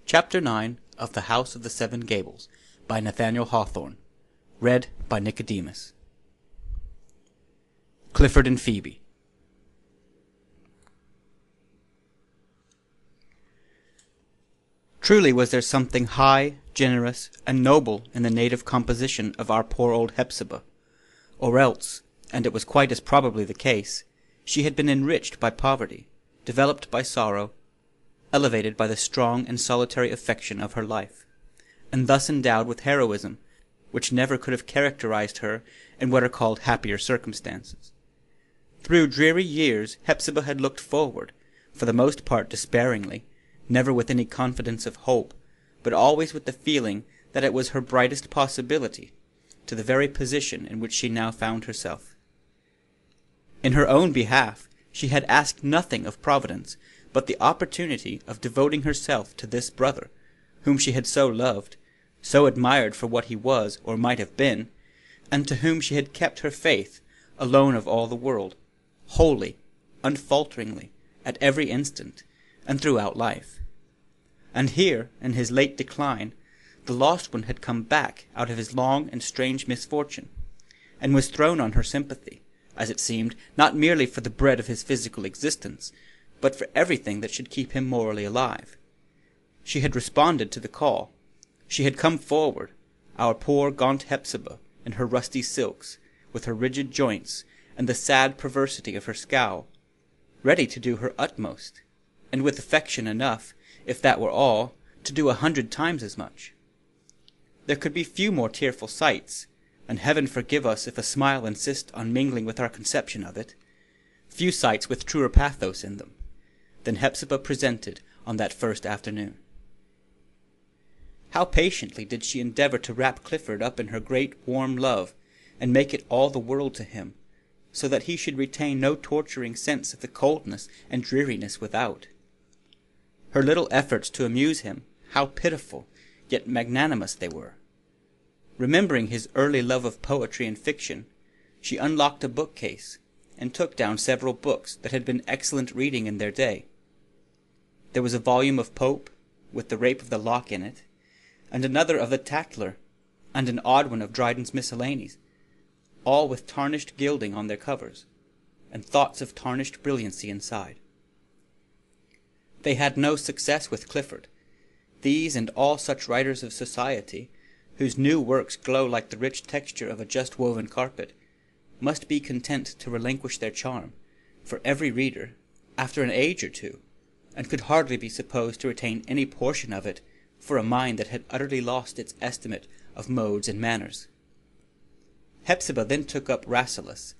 Chapter 9 of The House of the Seven Gables by Nathaniel Hawthorne. Read by Nicodemus. Clifford and Phoebe. Truly was there something high, generous, and noble in the native composition of our poor old Hepzibah, or else, and it was quite as probably the case, she had been enriched by poverty, developed by sorrow, elevated by the strong and solitary affection of her life, and thus endowed with heroism, which never could have characterized her in what are called happier circumstances. Through dreary years Hepzibah had looked forward, for the most part despairingly, never with any confidence of hope, but always with the feeling that it was her brightest possibility, to the very position in which she now found herself. In her own behalf she had asked nothing of Providence but the opportunity of devoting herself to this brother, whom she had so loved, so admired for what he was or might have been, and to whom she had kept her faith, alone of all the world, wholly, unfalteringly, at every instant, and throughout life. And here, in his late decline, the lost one had come back out of his long and strange misfortune, and was thrown on her sympathy, as it seemed, not merely for the bread of his physical existence, but for everything that should keep him morally alive. She had responded to the call. She had come forward, our poor gaunt Hepzibah, in her rusty silks, with her rigid joints, and the sad perversity of her scowl, ready to do her utmost, and with affection enough, if that were all, to do 100 times as much. There could be few more tearful sights, and heaven forgive us if a smile insist on mingling with our conception of it, few sights with truer pathos in them, than Hepzibah presented on that first afternoon. How patiently did she endeavor to wrap Clifford up in her great warm love, and make it all the world to him, so that he should retain no torturing sense of the coldness and dreariness without. Her little efforts to amuse him, how pitiful, yet magnanimous they were. Remembering his early love of poetry and fiction, she unlocked a bookcase, and took down several books that had been excellent reading in their day. There was a volume of Pope, with The Rape of the Lock in it, and another of the Tatler, and an odd one of Dryden's Miscellanies, all with tarnished gilding on their covers, and thoughts of tarnished brilliancy inside. They had no success with Clifford. These and all such writers of society, whose new works glow like the rich texture of a just-woven carpet, must be content to relinquish their charm, for every reader, after an age or two, and could hardly be supposed to retain any portion of it for a mind that had utterly lost its estimate of modes and manners. Hepzibah then took up Rasselas,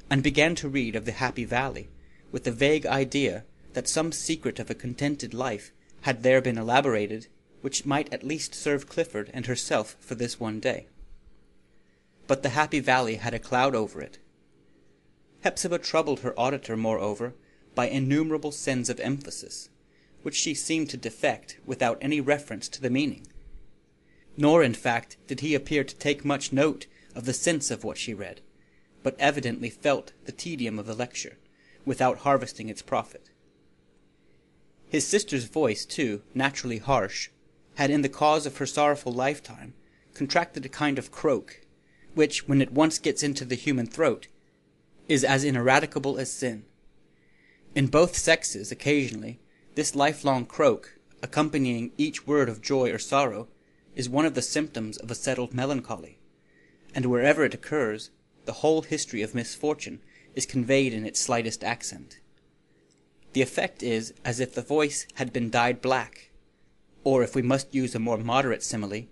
and began to read of the Happy Valley, with the vague idea that some secret of a contented life had there been elaborated, which might at least serve Clifford and herself for this one day. But the Happy Valley had a cloud over it. Hepzibah troubled her auditor, moreover, by innumerable sins of emphasis, which she seemed to defect without any reference to the meaning. Nor, in fact, did he appear to take much note of the sense of what she read, but evidently felt the tedium of the lecture, without harvesting its profit. His sister's voice, too, naturally harsh, had in the cause of her sorrowful lifetime contracted a kind of croak, which, when it once gets into the human throat, is as ineradicable as sin. In both sexes, occasionally, this lifelong croak, accompanying each word of joy or sorrow, is one of the symptoms of a settled melancholy, and wherever it occurs, the whole history of misfortune is conveyed in its slightest accent. The effect is as if the voice had been dyed black, or, if we must use a more moderate simile,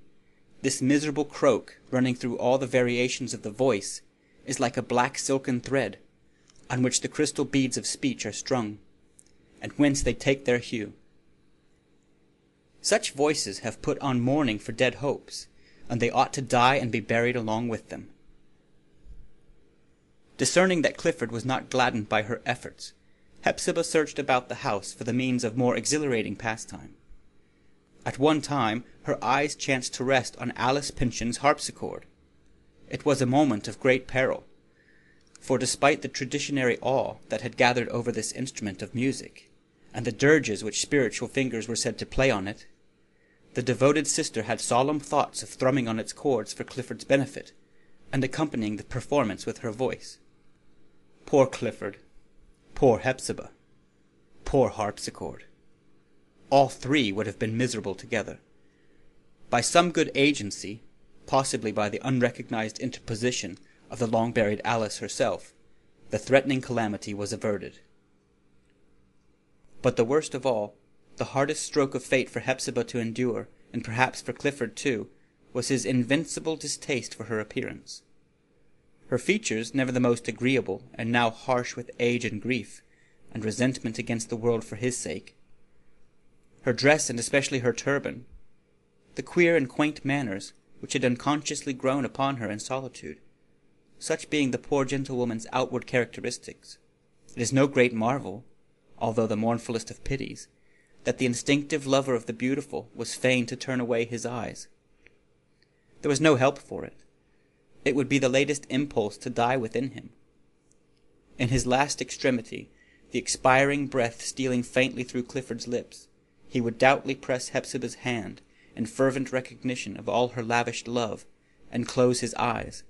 this miserable croak running through all the variations of the voice is like a black silken thread, on which the crystal beads of speech are strung, and whence they take their hue. Such voices have put on mourning for dead hopes, and they ought to die and be buried along with them. Discerning that Clifford was not gladdened by her efforts, Hepzibah searched about the house for the means of more exhilarating pastime. At one time her eyes chanced to rest on Alice Pyncheon's harpsichord. It was a moment of great peril, for despite the traditionary awe that had gathered over this instrument of music, and the dirges which spiritual fingers were said to play on it, The devoted sister had solemn thoughts of thrumming on its chords for Clifford's benefit, and accompanying the performance with her voice. Poor Clifford! Poor Hepzibah! Poor harpsichord! All three would have been miserable together. By some good agency, possibly by the unrecognized interposition of the long-buried Alice herself, the threatening calamity was averted. But the worst of all, the hardest stroke of fate for Hepzibah to endure, and perhaps for Clifford too, was his invincible distaste for her appearance. Her features, never the most agreeable, and now harsh with age and grief, and resentment against the world for his sake. Her dress, and especially her turban, the queer and quaint manners which had unconsciously grown upon her in solitude, such being the poor gentlewoman's outward characteristics, it is no great marvel, although the mournfulest of pities, that the instinctive lover of the beautiful was fain to turn away his eyes. There was no help for it. It would be the latest impulse to die within him. In his last extremity, the expiring breath stealing faintly through Clifford's lips, he would doubtly press Hepzibah's hand in fervent recognition of all her lavished love, and close his eyes,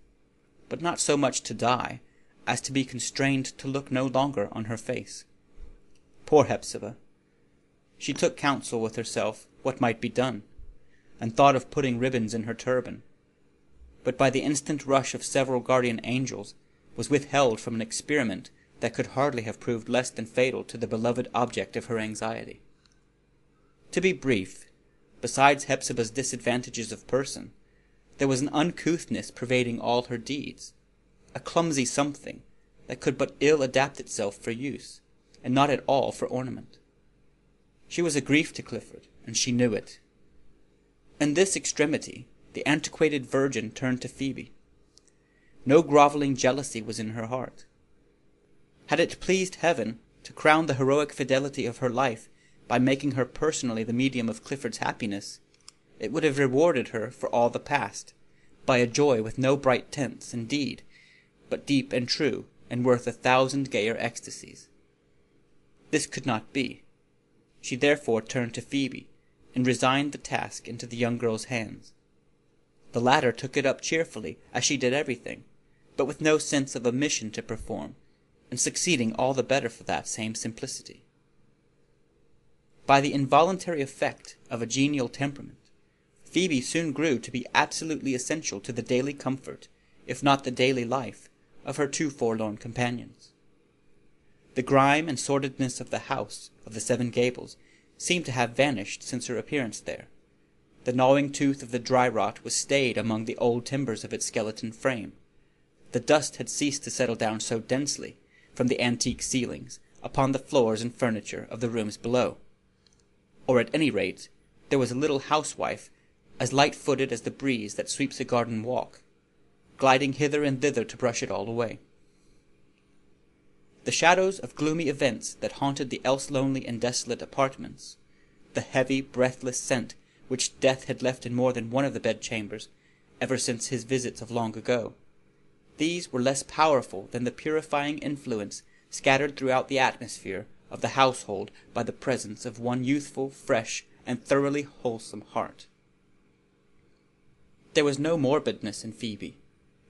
but not so much to die, as to be constrained to look no longer on her face. Poor Hepzibah! She took counsel with herself what might be done, and thought of putting ribbons in her turban, but by the instant rush of several guardian angels was withheld from an experiment that could hardly have proved less than fatal to the beloved object of her anxiety. To be brief, besides Hepzibah's disadvantages of person, there was an uncouthness pervading all her deeds, a clumsy something that could but ill adapt itself for use, and not at all for ornament. She was a grief to Clifford, and she knew it. In this extremity, the antiquated virgin turned to Phoebe. No grovelling jealousy was in her heart. Had it pleased heaven to crown the heroic fidelity of her life by making her personally the medium of Clifford's happiness, it would have rewarded her for all the past, by a joy with no bright tints, indeed, but deep and true, and worth 1,000 gayer ecstasies. This could not be. She therefore turned to Phoebe, and resigned the task into the young girl's hands. The latter took it up cheerfully, as she did everything, but with no sense of a mission to perform, and succeeding all the better for that same simplicity. By the involuntary effect of a genial temperament, Phoebe soon grew to be absolutely essential to the daily comfort, if not the daily life, of her two forlorn companions. The grime and sordidness of the house of the Seven Gables seemed to have vanished since her appearance there. The gnawing tooth of the dry rot was stayed among the old timbers of its skeleton frame. The dust had ceased to settle down so densely from the antique ceilings upon the floors and furniture of the rooms below. Or at any rate, there was a little housewife as light-footed as the breeze that sweeps a garden walk, gliding hither and thither to brush it all away. The shadows of gloomy events that haunted the else lonely and desolate apartments, the heavy, breathless scent which death had left in more than one of the bedchambers, ever since his visits of long ago, these were less powerful than the purifying influence scattered throughout the atmosphere of the household by the presence of one youthful, fresh, and thoroughly wholesome heart. There was no morbidness in Phoebe.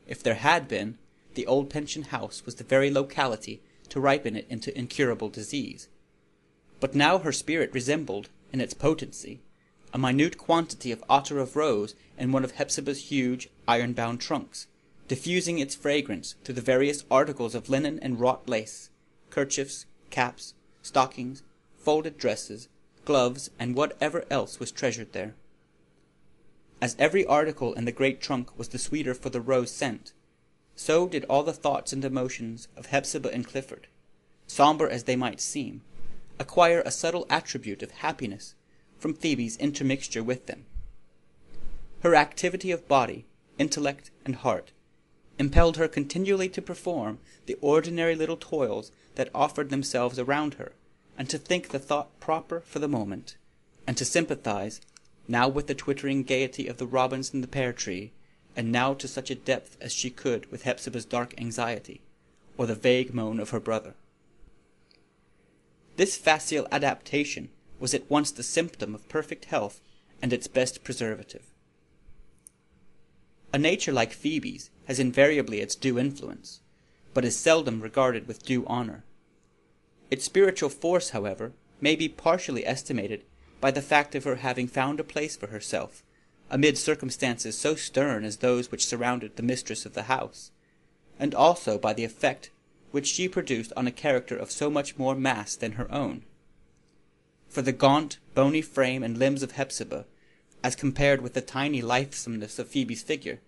If there had been, the old pension house was the very locality to ripen it into incurable disease. But now her spirit resembled, in its potency, a minute quantity of ottar of rose in one of Hepzibah's huge, iron-bound trunks, diffusing its fragrance through the various articles of linen and wrought lace, kerchiefs, caps, stockings, folded dresses, gloves, and whatever else was treasured there. As every article in the great trunk was the sweeter for the rose scent, so did all the thoughts and emotions of Hepzibah and Clifford, sombre as they might seem, acquire a subtle attribute of happiness from Phoebe's intermixture with them. Her activity of body, intellect, and heart impelled her continually to perform the ordinary little toils that offered themselves around her, and to think the thought proper for the moment, and to sympathize, now with the twittering gaiety of the robins in the pear-tree, and now to such a depth as she could with Hepzibah's dark anxiety, or the vague moan of her brother. This facile adaptation was at once the symptom of perfect health and its best preservative. A nature like Phoebe's has invariably its due influence, but is seldom regarded with due honor. Its spiritual force, however, may be partially estimated by the fact of her having found a place for herself amid circumstances so stern as those which surrounded the mistress of the house, and also by the effect which she produced on a character of so much more mass than her own. For the gaunt, bony frame and limbs of Hepzibah, as compared with the tiny lithesomeness of Phoebe's figure,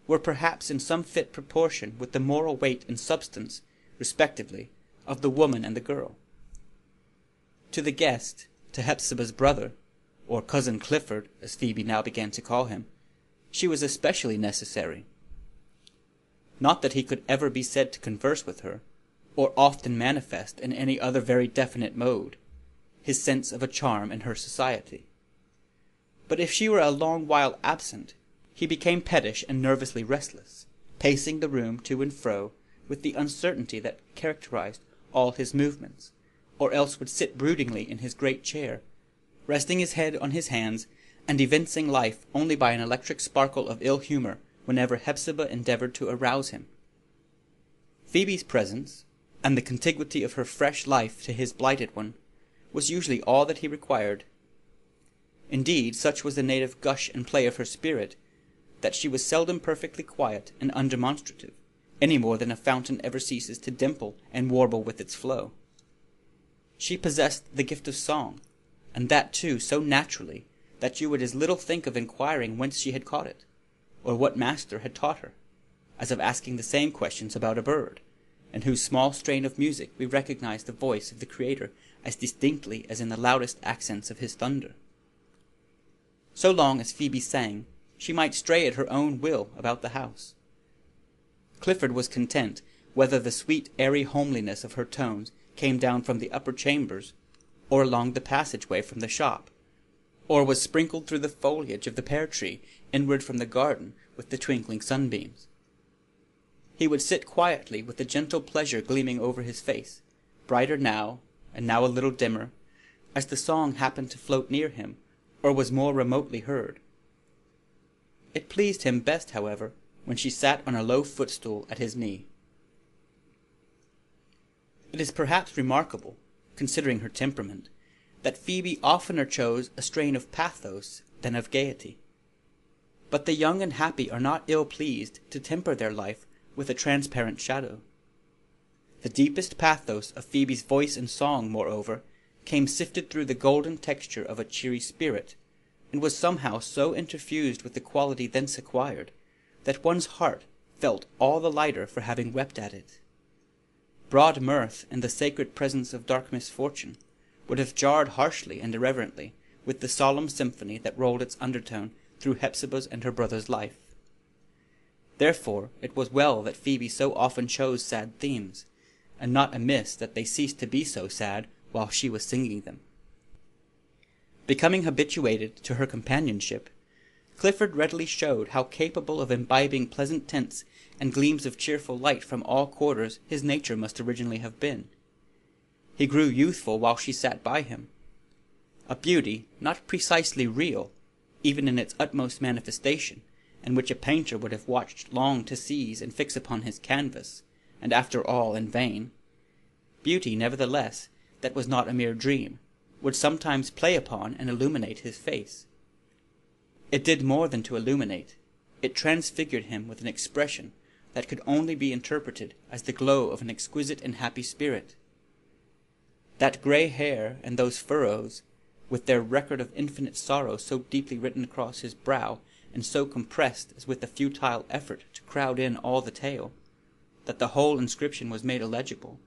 were perhaps in some fit proportion with the moral weight and substance, respectively, of the woman and the girl. To the guest, to Hepzibah's brother, or cousin Clifford, as Phoebe now began to call him, she was especially necessary. Not that he could ever be said to converse with her, or often manifest in any other very definite mode his sense of a charm in her society. But if she were a long while absent, he became pettish and nervously restless, pacing the room to and fro with the uncertainty that characterized all his movements, or else would sit broodingly in his great chair, resting his head on his hands, and evincing life only by an electric sparkle of ill humor whenever Hepzibah endeavored to arouse him. Phoebe's presence, and the contiguity of her fresh life to his blighted one, was usually all that he required. Indeed, such was the native gush and play of her spirit, that she was seldom perfectly quiet and undemonstrative, any more than a fountain ever ceases to dimple and warble with its flow. She possessed the gift of song, and that too so naturally that you would as little think of inquiring whence she had caught it, or what master had taught her, as of asking the same questions about a bird, in whose small strain of music we recognize the voice of the Creator as distinctly as in the loudest accents of his thunder. So long as Phoebe sang, she might stray at her own will about the house. Clifford was content whether the sweet airy homeliness of her tones came down from the upper chambers, or along the passageway from the shop, or was sprinkled through the foliage of the pear-tree inward from the garden with the twinkling sunbeams. He would sit quietly with the gentle pleasure gleaming over his face, brighter now, and now a little dimmer, as the song happened to float near him, or was more remotely heard. It pleased him best, however, when she sat on a low footstool at his knee. It is perhaps remarkable, considering her temperament, that Phoebe oftener chose a strain of pathos than of gaiety. But the young and happy are not ill-pleased to temper their life with a transparent shadow. The deepest pathos of Phoebe's voice and song, moreover, came sifted through the golden texture of a cheery spirit, and was somehow so interfused with the quality thence acquired, that one's heart felt all the lighter for having wept at it. Broad mirth in the sacred presence of dark misfortune would have jarred harshly and irreverently with the solemn symphony that rolled its undertone through Hepzibah's and her brother's life. Therefore it was well that Phoebe so often chose sad themes, and not amiss that they ceased to be so sad while she was singing them. Becoming habituated to her companionship, Clifford readily showed how capable of imbibing pleasant tints and gleams of cheerful light from all quarters his nature must originally have been. He grew youthful while she sat by him. A beauty not precisely real, even in its utmost manifestation, and which a painter would have watched long to seize and fix upon his canvas, and after all in vain. Beauty, nevertheless, that was not a mere dream, would sometimes play upon and illuminate his face. It did more than to illuminate. It transfigured him with an expression that could only be interpreted as the glow of an exquisite and happy spirit. That grey hair and those furrows, with their record of infinite sorrow so deeply written across his brow, and so compressed as with a futile effort to crowd in all the tale, that the whole inscription was made illegible.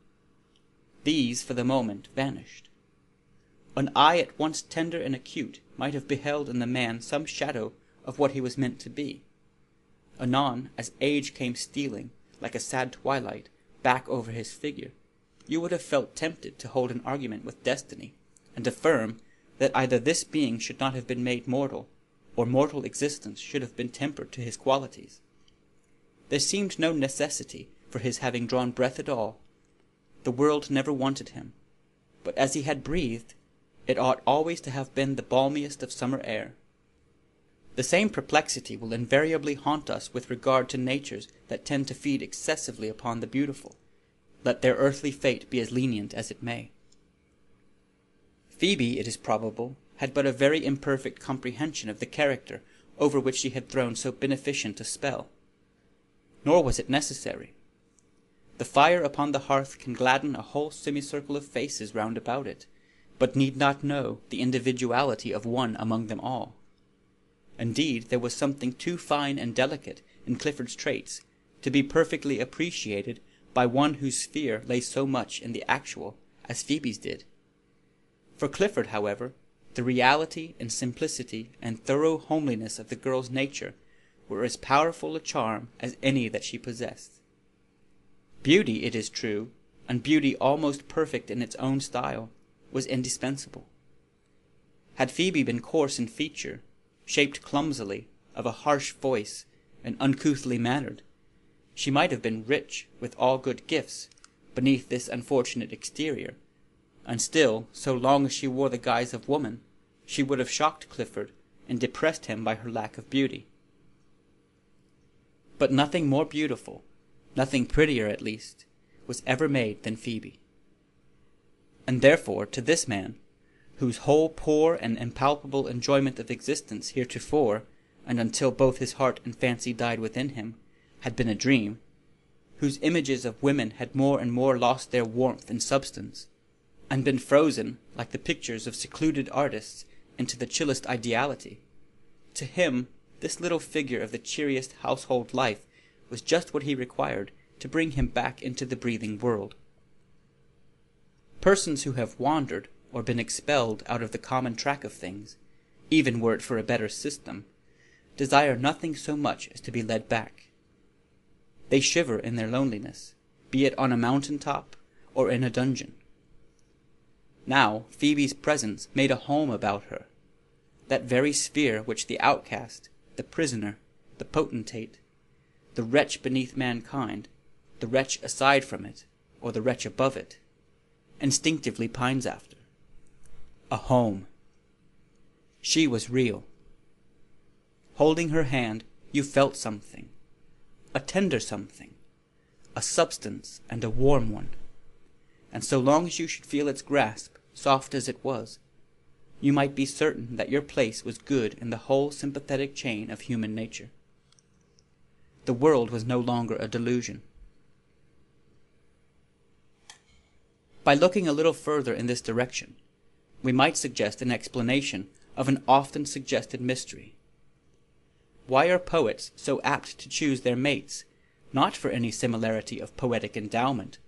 These, for the moment, vanished. An eye at once tender and acute might have beheld in the man some shadow of what he was meant to be. Anon, as age came stealing, like a sad twilight, back over his figure, you would have felt tempted to hold an argument with destiny, and affirm that either this being should not have been made mortal, or mortal existence should have been tempered to his qualities. There seemed no necessity for his having drawn breath at all. The world never wanted him, but as he had breathed, it ought always to have been the balmiest of summer air. The same perplexity will invariably haunt us with regard to natures that tend to feed excessively upon the beautiful, let their earthly fate be as lenient as it may. Phoebe, it is probable, had but a very imperfect comprehension of the character over which she had thrown so beneficent a spell. Nor was it necessary. The fire upon the hearth can gladden a whole semicircle of faces round about it, but need not know the individuality of one among them all. Indeed, there was something too fine and delicate in Clifford's traits to be perfectly appreciated by one whose sphere lay so much in the actual as Phoebe's did. For Clifford, however, the reality and simplicity and thorough homeliness of the girl's nature were as powerful a charm as any that she possessed. Beauty, it is true, and beauty almost perfect in its own style, was indispensable. Had Phoebe been coarse in feature, shaped clumsily, of a harsh voice, and uncouthly mannered, she might have been rich with all good gifts beneath this unfortunate exterior, and still, so long as she wore the guise of woman, she would have shocked Clifford and depressed him by her lack of beauty. But nothing more beautiful, nothing prettier at least, was ever made than Phoebe. And therefore to this man, whose whole poor and impalpable enjoyment of existence heretofore, and until both his heart and fancy died within him, had been a dream, whose images of women had more and more lost their warmth and substance, and been frozen, like the pictures of secluded artists, into the chillest ideality, to him this little figure of the cheeriest household life was just what he required to bring him back into the breathing world. Persons who have wandered or been expelled out of the common track of things, even were it for a better system, desire nothing so much as to be led back. They shiver in their loneliness, be it on a mountain top or in a dungeon. Now Phoebe's presence made a home about her, that very sphere which the outcast, the prisoner, the potentate, the wretch beneath mankind, the wretch aside from it, or the wretch above it, instinctively pines after. A home. She was real. Holding her hand, you felt something, a tender something, a substance and a warm one, and so long as you should feel its grasp, soft as it was, you might be certain that your place was good in the whole sympathetic chain of human nature. The world was no longer a delusion. By looking a little further in this direction, we might suggest an explanation of an often suggested mystery. Why are poets so apt to choose their mates, not for any similarity of poetic endowment,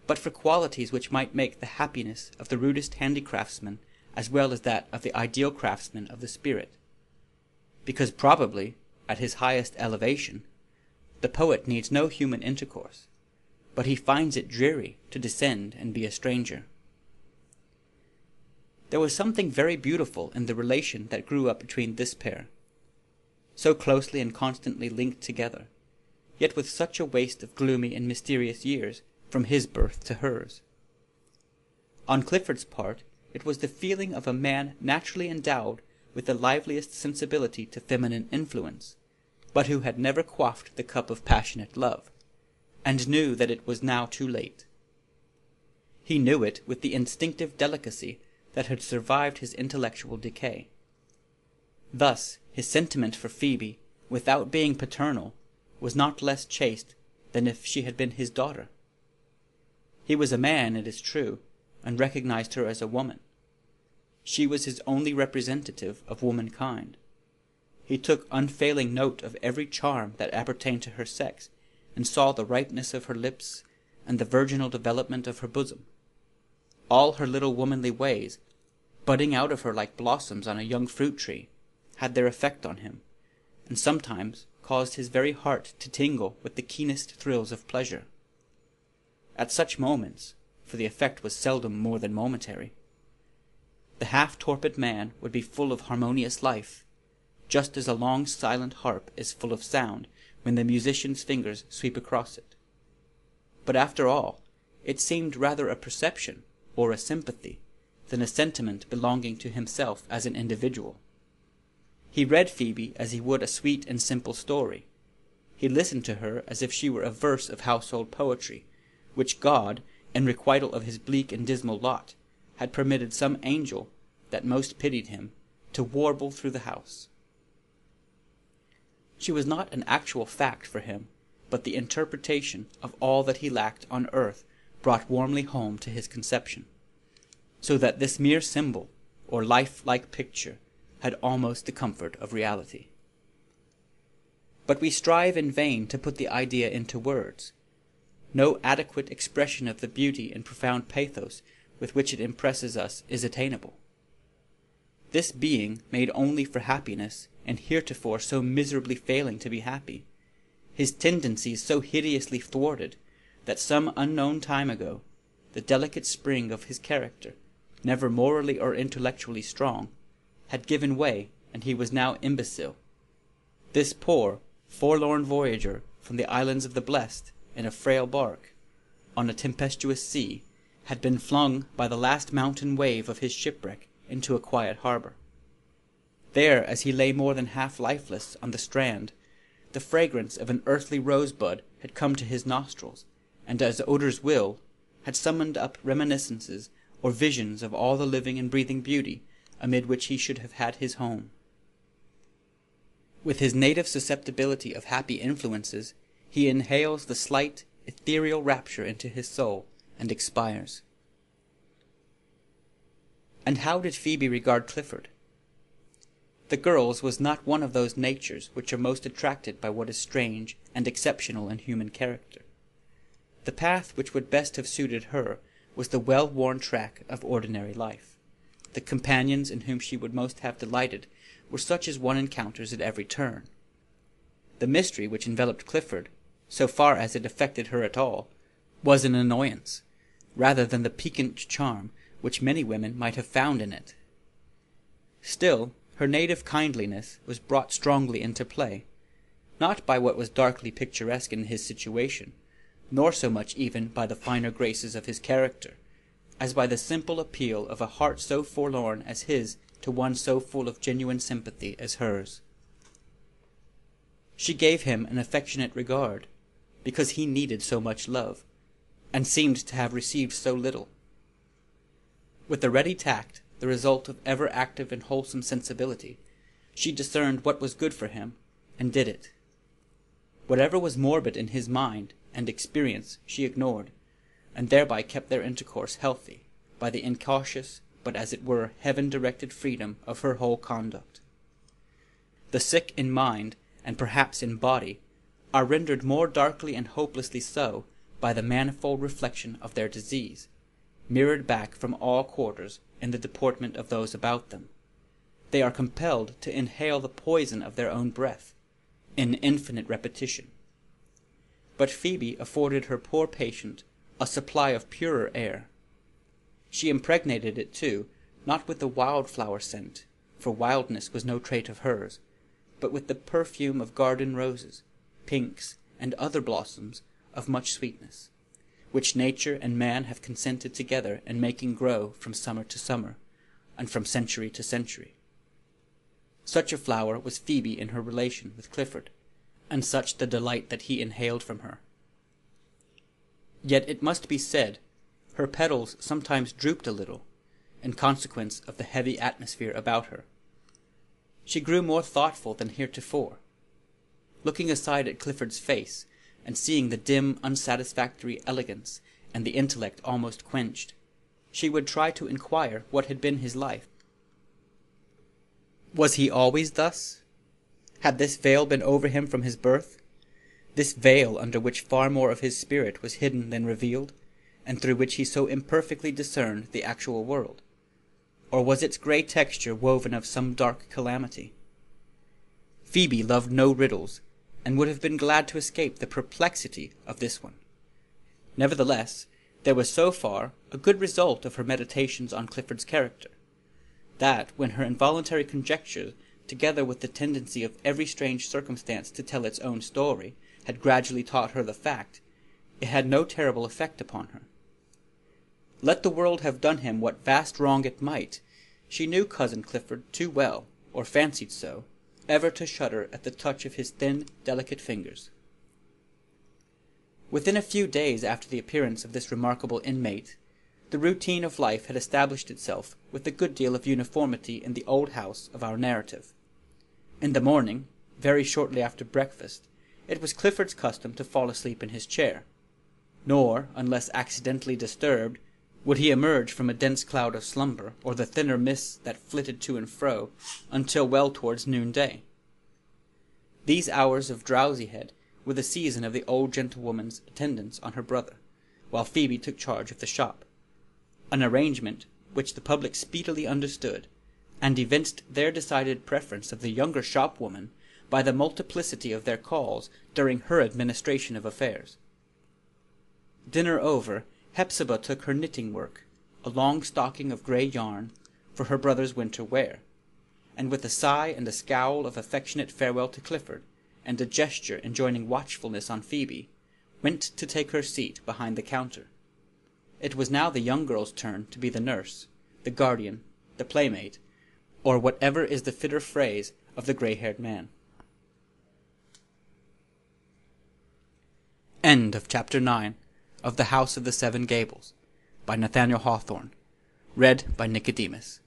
but for qualities which might make the happiness of the rudest handicraftsman as well as that of the ideal craftsman of the spirit? Because probably, at his highest elevation, the poet needs no human intercourse, but he finds it dreary to descend and be a stranger. There was something very beautiful in the relation that grew up between this pair, so closely and constantly linked together, yet with such a waste of gloomy and mysterious years from his birth to hers. On Clifford's part, it was the feeling of a man naturally endowed with the liveliest sensibility to feminine influence, but who had never quaffed the cup of passionate love, and knew that it was now too late. He knew it with the instinctive delicacy that had survived his intellectual decay. Thus his sentiment for Phoebe, without being paternal, was not less chaste than if she had been his daughter. He was a man, it is true, and recognized her as a woman. She was his only representative of womankind. He took unfailing note of every charm that appertained to her sex, and saw the ripeness of her lips, and the virginal development of her bosom. All her little womanly ways, budding out of her like blossoms on a young fruit-tree, had their effect on him, and sometimes caused his very heart to tingle with the keenest thrills of pleasure. At such moments, for the effect was seldom more than momentary, the half-torpid man would be full of harmonious life, just as a long silent harp is full of sound when the musician's fingers sweep across it. But after all, it seemed rather a perception, or a sympathy, than a sentiment belonging to himself as an individual. He read Phoebe as he would a sweet and simple story. He listened to her as if she were a verse of household poetry, which God, in requital of his bleak and dismal lot, had permitted some angel, that most pitied him, to warble through the house. She was not an actual fact for him, but the interpretation of all that he lacked on earth brought warmly home to his conception, so that this mere symbol, or life-like picture, had almost the comfort of reality. But we strive in vain to put the idea into words. No adequate expression of the beauty and profound pathos with which it impresses us is attainable. This being, made only for happiness, and heretofore so miserably failing to be happy, his tendencies so hideously thwarted, that some unknown time ago, the delicate spring of his character, never morally or intellectually strong, had given way, and he was now imbecile. This poor, forlorn voyager from the islands of the blest, in a frail bark, on a tempestuous sea, had been flung by the last mountain wave of his shipwreck into a quiet harbor. There, as he lay more than half lifeless on the strand, the fragrance of an earthly rosebud had come to his nostrils, and as odors will, had summoned up reminiscences or visions of all the living and breathing beauty amid which he should have had his home. With his native susceptibility of happy influences, he inhales the slight, ethereal rapture into his soul, and expires. And how did Phoebe regard Clifford? The girl's was not one of those natures which are most attracted by what is strange and exceptional in human character. The path which would best have suited her was the well-worn track of ordinary life. The companions in whom she would most have delighted were such as one encounters at every turn. The mystery which enveloped Clifford, so far as it affected her at all, was an annoyance, rather than the piquant charm which many women might have found in it. Still, her native kindliness was brought strongly into play, not by what was darkly picturesque in his situation, nor so much even by the finer graces of his character, as by the simple appeal of a heart so forlorn as his to one so full of genuine sympathy as hers. She gave him an affectionate regard, because he needed so much love, and seemed to have received so little. With a ready tact, the result of ever active and wholesome sensibility, she discerned what was good for him, and did it. Whatever was morbid in his mind and experience she ignored, and thereby kept their intercourse healthy, by the incautious, but as it were heaven-directed freedom of her whole conduct. The sick in mind, and perhaps in body, are rendered more darkly and hopelessly so by the manifold reflection of their disease, mirrored back from all quarters in the deportment of those about them. They are compelled to inhale the poison of their own breath, in infinite repetition. But Phoebe afforded her poor patient a supply of purer air. She impregnated it, too, not with the wildflower scent, for wildness was no trait of hers, but with the perfume of garden roses, pinks, and other blossoms of much sweetness, which nature and man have consented together in making grow from summer to summer, and from century to century. Such a flower was Phoebe in her relation with Clifford, and such the delight that he inhaled from her. Yet it must be said, her petals sometimes drooped a little, in consequence of the heavy atmosphere about her. She grew more thoughtful than heretofore. Looking aside at Clifford's face, and seeing the dim, unsatisfactory elegance, and the intellect almost quenched, she would try to inquire what had been his life. Was he always thus? Had this veil been over him from his birth? This veil under which far more of his spirit was hidden than revealed, and through which he so imperfectly discerned the actual world? Or was its grey texture woven of some dark calamity? Phoebe loved no riddles, and would have been glad to escape the perplexity of this one. Nevertheless, there was so far a good result of her meditations on Clifford's character, that, when her involuntary conjectures, together with the tendency of every strange circumstance to tell its own story, had gradually taught her the fact, it had no terrible effect upon her. Let the world have done him what vast wrong it might, she knew cousin Clifford too well, or fancied so, ever to shudder at the touch of his thin, delicate fingers. Within a few days after the appearance of this remarkable inmate, the routine of life had established itself with a good deal of uniformity in the old house of our narrative. In the morning, very shortly after breakfast, it was Clifford's custom to fall asleep in his chair, nor, unless accidentally disturbed, would he emerge from a dense cloud of slumber, or the thinner mists that flitted to and fro, until well towards noonday. These hours of drowsyhead were the season of the old gentlewoman's attendance on her brother, while Phoebe took charge of the shop, an arrangement which the public speedily understood, and evinced their decided preference of the younger shopwoman by the multiplicity of their calls during her administration of affairs. Dinner over, Hepzibah took her knitting work, a long stocking of grey yarn, for her brother's winter wear, and with a sigh and a scowl of affectionate farewell to Clifford, and a gesture enjoining watchfulness on Phoebe, went to take her seat behind the counter. It was now the young girl's turn to be the nurse, the guardian, the playmate, or whatever is the fitter phrase of the grey-haired man. End of Chapter 9 of The House of the Seven Gables, by Nathaniel Hawthorne, read by Nicodemus.